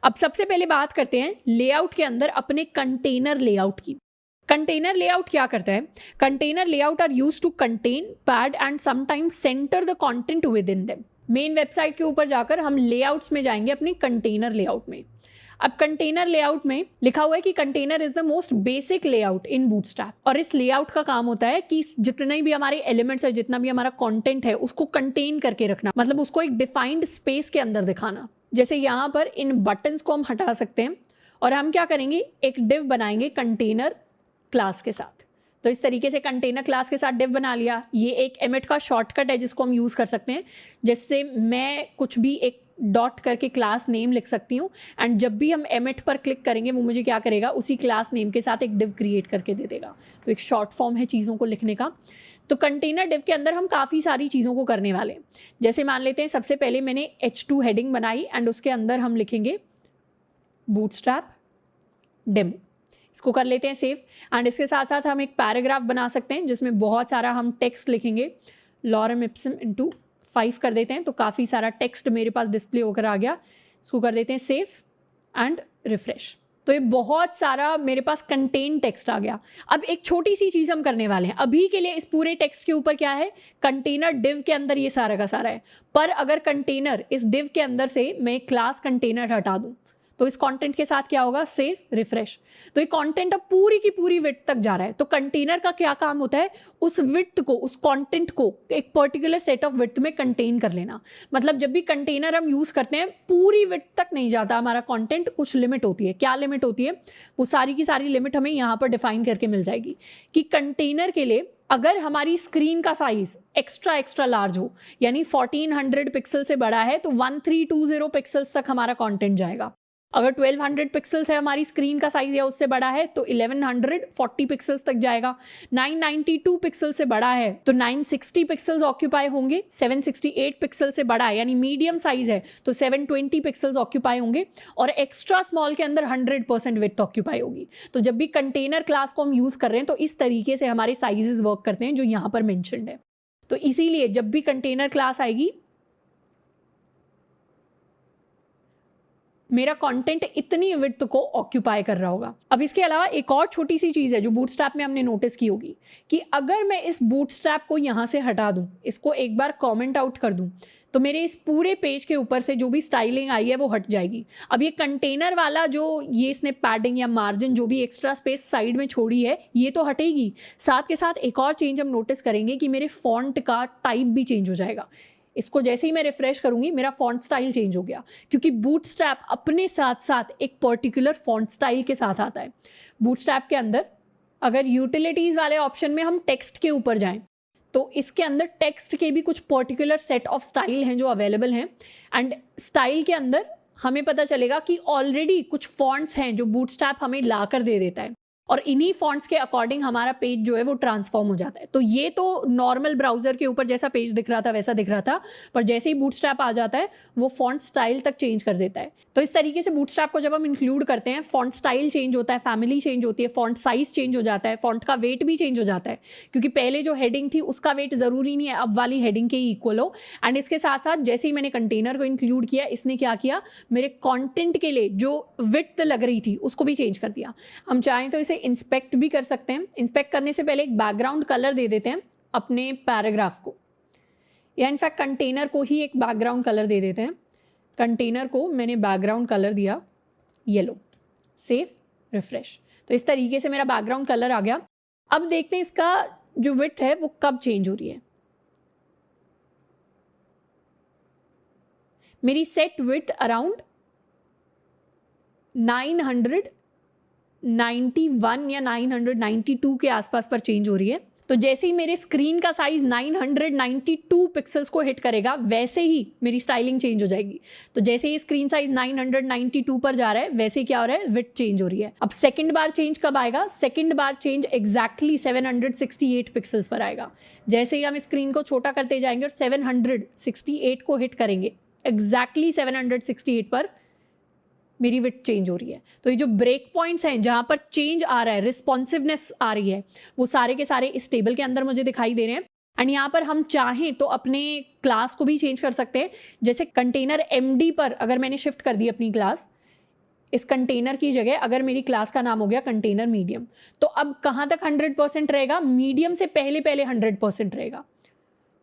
अब सबसे पहले बात करते हैं लेआउट के अंदर अपने कंटेनर लेआउट की। कंटेनर लेआउट क्या करता है? Container layout are used to contain, pad and sometimes centre the content within them. Main website के ऊपर जाकर हम लेआउट्स में जाएंगे अपने कंटेनर लेआउट में। अब कंटेनर लेआउट में लिखा हुआ है कि container is the most basic layout in bootstrap, और इस लेआउट का काम होता है कि जितने भी हमारे एलिमेंट्स है, जितना भी हमारा कंटेंट है, उसको कंटेन करके रखना, मतलब उसको एक डिफाइंड स्पेस के अंदर दिखाना। जैसे यहाँ पर इन बटन्स को हम हटा सकते हैं और हम क्या करेंगे, एक डिव बनाएंगे कंटेनर क्लास के साथ। तो इस तरीके से कंटेनर क्लास के साथ डिव बना लिया। ये एक एमिट का शॉर्टकट है जिसको हम यूज़ कर सकते हैं, जिससे मैं कुछ भी एक डॉट करके क्लास नेम लिख सकती हूँ, एंड जब भी हम एमिट पर क्लिक करेंगे वो मुझे क्या करेगा, उसी क्लास नेम के साथ एक डिव क्रिएट करके दे देगा। तो एक शॉर्ट फॉर्म है चीज़ों को लिखने का। तो कंटेनर डिव के अंदर हम काफ़ी सारी चीज़ों को करने वाले हैं। जैसे मान लेते हैं सबसे पहले मैंने H2 हेडिंग बनाई एंड उसके अंदर हम लिखेंगे बूटस्ट्रैप डेमो। इसको कर लेते हैं सेव। एंड इसके साथ साथ हम एक पैराग्राफ बना सकते हैं जिसमें बहुत सारा हम टेक्स्ट लिखेंगे। लॉरम इप्सम इंटू 5 कर देते हैं, तो काफ़ी सारा टेक्स्ट मेरे पास डिस्प्ले होकर आ गया। इसको कर देते हैं सेव एंड रिफ्रेश। तो ये बहुत सारा मेरे पास कंटेन टेक्स्ट आ गया। अब एक छोटी सी चीज़ हम करने वाले हैं। अभी के लिए इस पूरे टेक्स्ट के ऊपर क्या है, कंटेनर डिव के अंदर ये सारा का सारा है। पर अगर कंटेनर इस डिव के अंदर से मैं क्लास कंटेनर हटा दूँ तो इस कंटेंट के साथ क्या होगा, सेव रिफ्रेश। तो ये कंटेंट अब पूरी की पूरी विड्थ तक जा रहा है। तो कंटेनर का क्या काम होता है, उस विड्थ को, उस कंटेंट को एक पर्टिकुलर सेट ऑफ विड्थ में कंटेन कर लेना। मतलब जब भी कंटेनर हम यूज करते हैं पूरी विड्थ तक नहीं जाता हमारा कंटेंट, कुछ लिमिट होती है। क्या लिमिट होती है, वो सारी की सारी लिमिट हमें यहाँ पर डिफाइन करके मिल जाएगी कि कंटेनर के लिए अगर हमारी स्क्रीन का साइज एक्स्ट्रा लार्ज हो, यानी 1400 पिक्सल से बड़ा है, तो 1320 पिक्सल्स तक हमारा कंटेंट जाएगा। अगर 1200 पिक्सल्स है हमारी स्क्रीन का साइज या उससे बड़ा है तो 1140 पिक्सल्स तक जाएगा। 992 पिक्सल से बड़ा है तो 960 पिक्सल्स ऑक्यूपाई होंगे। 768 पिक्सल से बड़ा है यानी मीडियम साइज है तो 720 पिक्सल्स ऑक्यूपाई होंगे, और एक्स्ट्रा स्मॉल के अंदर 100% विड्थ ऑक्यूपाई होगी। तो जब भी कंटेनर क्लास को हम यूज कर रहे हैं तो इस तरीके से हमारे साइजेस वर्क करते हैं जो यहाँ पर मेंशन्ड है। तो इसीलिए जब भी कंटेनर क्लास आएगी मेरा कंटेंट इतनी विड्थ को ऑक्यूपाई कर रहा होगा। अब इसके अलावा एक और छोटी सी चीज़ है जो बूटस्ट्रैप में हमने नोटिस की होगी कि अगर मैं इस बूटस्ट्रैप को यहाँ से हटा दूँ, इसको एक बार कमेंट आउट कर दूँ, तो मेरे इस पूरे पेज के ऊपर से जो भी स्टाइलिंग आई है वो हट जाएगी। अब ये कंटेनर वाला जो ये इसने पैडिंग या मार्जिन जो भी एक्स्ट्रा स्पेस साइड में छोड़ी है ये तो हटेगी। साथ के साथ एक और चेंज हम नोटिस करेंगे कि मेरे फॉन्ट का टाइप भी चेंज हो जाएगा। इसको जैसे ही मैं रिफ्रेश करूंगी मेरा फॉन्ट स्टाइल चेंज हो गया, क्योंकि बूटस्ट्रैप अपने साथ साथ एक पर्टिकुलर फॉन्ट स्टाइल के साथ आता है। बूटस्ट्रैप के अंदर अगर यूटिलिटीज़ वाले ऑप्शन में हम टेक्स्ट के ऊपर जाएं तो इसके अंदर टेक्स्ट के भी कुछ पर्टिकुलर सेट ऑफ स्टाइल हैं जो अवेलेबल हैं, एंड स्टाइल के अंदर हमें पता चलेगा कि ऑलरेडी कुछ फॉन्ट्स हैं जो बूटस्ट्रैप हमें ला कर दे देता है, और इन्हीं फॉन्ट्स के अकॉर्डिंग हमारा पेज जो है वो ट्रांसफॉर्म हो जाता है। तो ये तो नॉर्मल ब्राउजर के ऊपर जैसा पेज दिख रहा था वैसा दिख रहा था, पर जैसे ही बूटस्ट्रैप आ जाता है वो फॉन्ट स्टाइल तक चेंज कर देता है। तो इस तरीके से बूटस्ट्रैप को जब हम इंक्लूड करते हैं फॉन्ट स्टाइल चेंज होता है, फैमिली चेंज होती है, फॉन्ट साइज चेंज हो जाता है, फॉन्ट का वेट भी चेंज हो जाता है, क्योंकि पहले जो हेडिंग थी उसका वेट ज़रूरी नहीं है अब वाली हेडिंग के ही इक्वल हो। एंड इसके साथ साथ जैसे ही मैंने कंटेनर को इंक्लूड किया, इसने क्या किया, मेरे कॉन्टेंट के लिए जो विड्थ लग रही थी उसको भी चेंज कर दिया। हम चाहें तो इसे इंस्पेक्ट भी कर सकते हैं। इंस्पेक्ट करने से पहले एक बैकग्राउंड कलर दे देते हैं अपने पैराग्राफ को, या इनफैक्ट कंटेनर को ही एक बैकग्राउंड कलर दे देते हैं। कंटेनर को मैंने बैकग्राउंड कलर दिया येलो, सेव रिफ्रेश। तो इस तरीके से मेरा बैकग्राउंड कलर आ गया। अब देखते हैं इसका जो विड्थ है वो कब चेंज हो रही है। मेरी सेट विड्थ अराउंड 991 या 992 के आसपास पर चेंज हो रही है। तो जैसे ही मेरे स्क्रीन का साइज 992 पिक्सल्स को हिट करेगा वैसे ही मेरी स्टाइलिंग चेंज हो जाएगी। तो जैसे ही स्क्रीन साइज 992 पर जा रहा है वैसे क्या हो रहा है, विड्थ चेंज हो रही है। अब सेकंड बार चेंज कब आएगा, सेकंड बार चेंज एग्जैक्टली 768 पिक्सल्स पर आएगा। जैसे ही हम स्क्रीन को छोटा करते जाएंगे और 768 को हिट करेंगे, एग्जैक्टली 768 पर मेरी विड्थ चेंज हो रही है। तो ये जो ब्रेक पॉइंट्स हैं जहाँ पर चेंज आ रहा है, रिस्पॉन्सिवनेस आ रही है, वो सारे के सारे इस टेबल के अंदर मुझे दिखाई दे रहे हैं। एंड यहाँ पर हम चाहें तो अपने क्लास को भी चेंज कर सकते हैं। जैसे कंटेनर MD पर अगर मैंने शिफ्ट कर दी अपनी क्लास, इस कंटेनर की जगह अगर मेरी क्लास का नाम हो गया कंटेनर मीडियम, तो अब कहाँ तक 100% रहेगा, मीडियम से पहले पहले 100% रहेगा।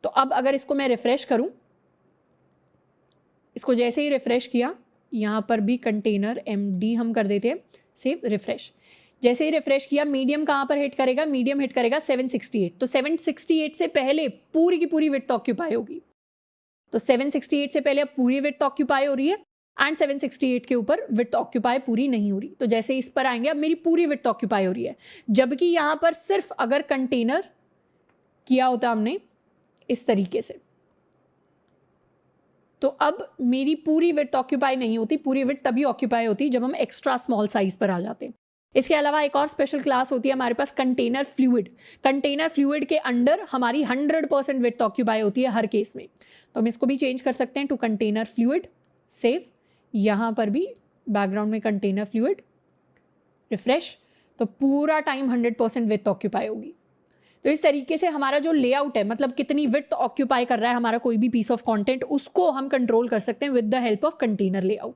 तो अब अगर इसको मैं रिफ्रेश करूँ, इसको जैसे ही रिफ्रेश किया, यहाँ पर भी कंटेनर MD हम कर देते हैं, सेव रिफ्रेश। जैसे ही रिफ्रेश किया, मीडियम कहाँ पर हिट करेगा, मीडियम हिट करेगा 768। तो 768 से पहले पूरी की पूरी विड्थ ऑक्यूपाई होगी। तो 768 से पहले अब पूरी विड्थ ऑक्यूपाई हो रही है एंड 768 के ऊपर विड्थ ऑक्यूपाई पूरी नहीं हो रही। तो जैसे इस पर आएंगे, अब मेरी पूरी विड्थ ऑक्यूपाई हो रही है, जबकि यहाँ पर सिर्फ अगर कंटेनर किया होता हमने इस तरीके से, तो अब मेरी पूरी विड्थ ऑक्यूपाई नहीं होती। पूरी विड्थ तभी ऑक्यूपाई होती जब हम एक्स्ट्रा स्मॉल साइज पर आ जाते हैं। इसके अलावा एक और स्पेशल क्लास होती है हमारे पास, कंटेनर फ्लूइड। कंटेनर फ्लूइड के अंडर हमारी 100% विड्थ ऑक्यूपाई होती है हर केस में। तो हम इसको भी चेंज कर सकते हैं टू कंटेनर फ्लूइड, सेव। यहाँ पर भी बैकग्राउंड में कंटेनर फ्लूइड, रिफ्रेश। तो पूरा टाइम 100% विड्थ ऑक्यूपाई होगी। तो इस तरीके से हमारा जो लेआउट है, मतलब कितनी विड्थ ऑक्यूपाई कर रहा है हमारा कोई भी पीस ऑफ कंटेंट, उसको हम कंट्रोल कर सकते हैं with the help of container layout.